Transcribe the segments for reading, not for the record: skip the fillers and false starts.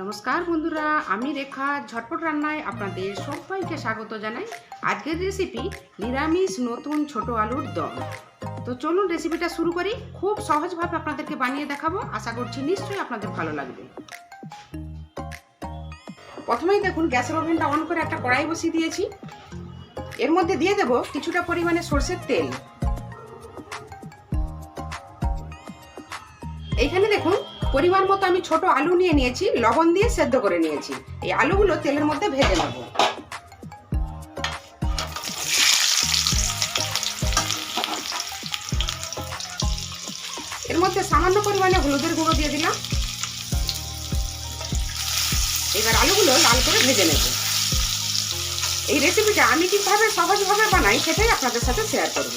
নমস্কার বন্ধুরা, আমি রেখা ঝটপট রান্নায় আপনাদের সবাইকে স্বাগত জানাই। আজকের রেসিপি নিরামিষ নতুন ছোট আলুর দম। তো চলুন রেসিপিটা শুরু করি। খুব সহজভাবে আপনাদেরকে বানিয়ে দেখাবো, আশা করছি নিশ্চয়ই আপনাদের ভালো লাগবে। প্রথমেই দেখুন গ্যাসের ওভেনটা অন করে একটা কড়াই বসিয়ে দিয়েছি। এর মধ্যে দিয়ে দেব কিছুটা পরিমাণে সরষের তেল। এইখানে দেখুন পরিমাণ মতো আমি ছোট আলু নিয়ে নিয়েছি, লবণ দিয়ে সেদ্ধ করে নিয়েছি। এই আলুগুলো তেলের মধ্যে ভেজে নেব। এর মধ্যে সামান্য পরিমাণে হলুদের গুঁড়ো দিয়ে দিলাম। এবার আলুগুলো লাল করে ভেজে নেব। এই রেসিপিটা আমি কিভাবে সহজভাবে বানাই সেটাই আপনাদের সাথে শেয়ার করব।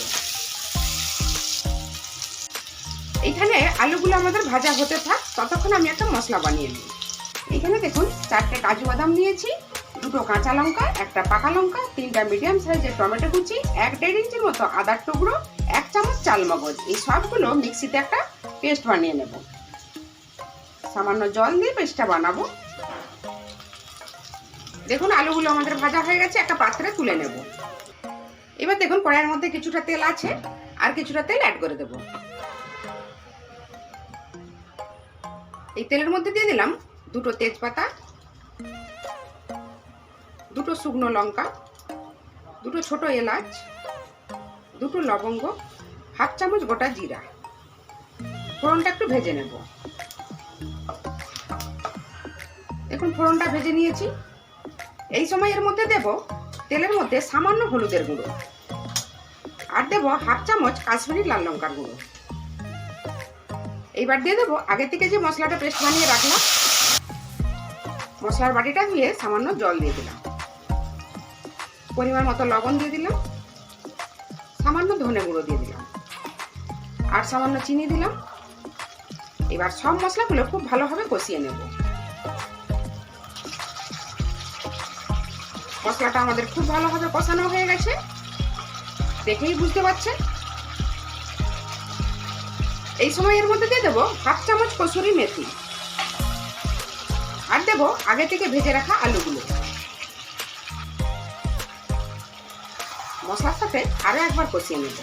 এইখানে আলুগুলো আমাদের ভাজা হতে থাক, ততক্ষণ আমি একটা মশলা বানিয়ে নিই। এখানে দেখুন 4টে কাজু বাদাম নিয়েছি, 2টো কাঁচা লঙ্কা, একটা পাকা লঙ্কা, 3টা মিডিয়াম সাইজের টমেটো কুচি, 1-1.5 ইঞ্চির মতো আদার টুকরো, 1 চামচ চাল মগজ। এই সবগুলো মিক্সিতে একটা পেস্ট বানিয়ে নেব। সামান্য জল দিয়ে পেস্টটা বানাবো। দেখুন আলুগুলো আমাদের ভাজা হয়ে গেছে, একটা পাত্রে তুলে নেব। এবার দেখুন কড়াইয়ের মধ্যে কিছুটা তেল আছে, আর কিছুটা তেল অ্যাড করে দেব। এই তেলের মধ্যে দিয়ে দিলাম 2টো তেজপাতা, 2টো শুকনো লঙ্কা, 2টো ছোট এলাচ, 2টো লবঙ্গ, 1/2 চামচ গোটা জিরা। ফোড়নটা একটু ভেজে নেব। দেখুন ফোড়নটা ভেজে নিয়েছি। এই সময় এর মধ্যে দেব তেলের মধ্যে সামান্য হলুদের গুঁড়ো, আর দেব 1/2 চামচ কাশ্মীরি লাল লঙ্কার গুঁড়ো। এইবার দিয়ে দেবো আগে থেকে যে মশলাটা পেস্ট বানিয়ে রাখলাম। মশলার বাটিটা ধুয়ে সামান্য জল দিয়ে দিলাম, পরিমাণ মতো লবণ দিয়ে দিলাম, সামান্য ধনে গুঁড়ো দিয়ে দিলাম, আর সামান্য চিনি দিলাম। এবার সব মশলাগুলো খুব ভালোভাবে কষিয়ে নেব। মশলাটা আমাদের খুব ভালোভাবে কষানো হয়ে গেছে, দেখেই বুঝতে পারছেন। এই সময় এর মধ্যে দিয়ে দেবো 1/2 চামচ কসুরি মেথি, আর দেবো আগে থেকে ভেজে রাখা আলুগুলো। মশলার সাথে আরো একবার কষিয়ে নেব।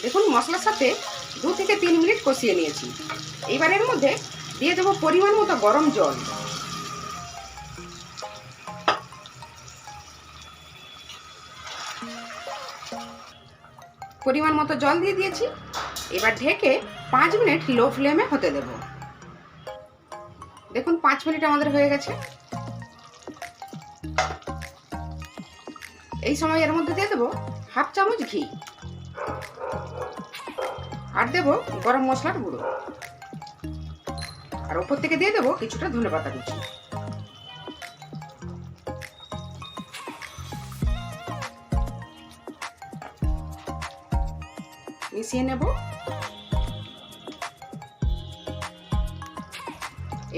দেখুন মশলার সাথে 2 থেকে 3 মিনিট কষিয়ে নিয়েছি। এইবার এর মধ্যে দিয়ে দেবো পরিমাণ মতো গরম জল। পরিমাণ মতো জল দিয়ে দিয়েছি। এবার ঢেকে 5 মিনিট লো ফ্লেমে হতে দেব। দেখুন 5 মিনিট আমাদের হয়ে গেছে। এই সময় এর মধ্যে দিয়ে দেবো 1/2 চামচ ঘি, আর দেব গরম মশলার গুঁড়ো, আর ওপর থেকে দিয়ে দেবো কিছুটা ধনেপাতা কুচি। মিশিয়ে নেব।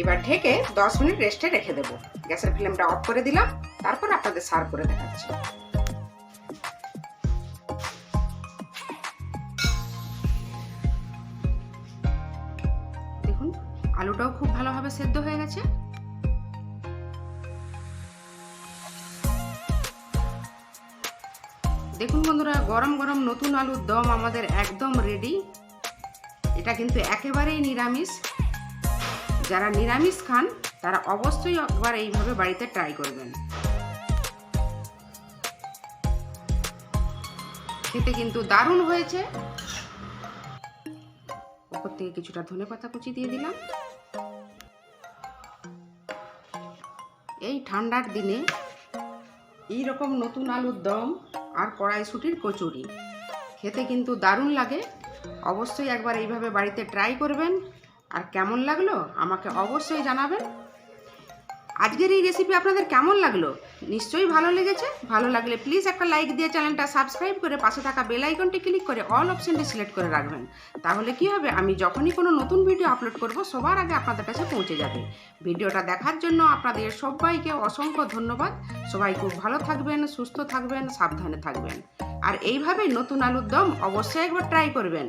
এবার ঢেকে 10 মিনিট রেস্টে রেখে দেব। গ্যাসের ফ্লেমটা অফ করে দিলাম, তারপর আপনাদের সার্ভ করে দেখাচ্ছি। দেখুন আলুটাও খুব ভালোভাবে সেদ্ধ হয়ে গেছে। দেখুন বন্ধুরা, গরম গরম নতুন আলুর দম আমাদের একদম রেডি। এটা কিন্তু একেবারেই নিরামিষ। যারা নিরামিষ খান তারা অবশ্যই একবার এইভাবে বাড়িতে ট্রাই করবেন। খেতে কিন্তু দারুণ হয়েছে। ওপর থেকে কিছুটা ধনেপাতা কুচি দিয়ে দিলাম। এই ঠান্ডার দিনে এইরকম নতুন আলুর দম আর কড়াইশুঁটির কচুরি খেতে কিন্তু দারুণ লাগে। অবশ্যই একবার এইভাবে বাড়িতে ট্রাই করবেন, আর কেমন লাগলো আমাকে অবশ্যই জানাবেন। আজকের এই রেসিপি আপনাদের কেমন লাগলো? নিশ্চয়ই ভালো লেগেছে। ভালো লাগলে প্লিজ একটা লাইক দিয়ে চ্যানেলটা সাবস্ক্রাইব করে পাশে থাকা বেল আইকনটি ক্লিক করে অল অপশনটি সিলেক্ট করে রাখবেন। তাহলে কি হবে, আমি যখনই কোনো নতুন ভিডিও আপলোড করব সবার আগে আপনাদের কাছে পৌঁছে যাবে। ভিডিওটা দেখার জন্য আপনাদের সবাইকে অসংখ্য ধন্যবাদ। সবাই খুব ভালো থাকবেন, সুস্থ থাকবেন, সাবধানে থাকবেন। আর এইভাবে নতুন আলুর দম অবশ্যই একবার ট্রাই করবেন।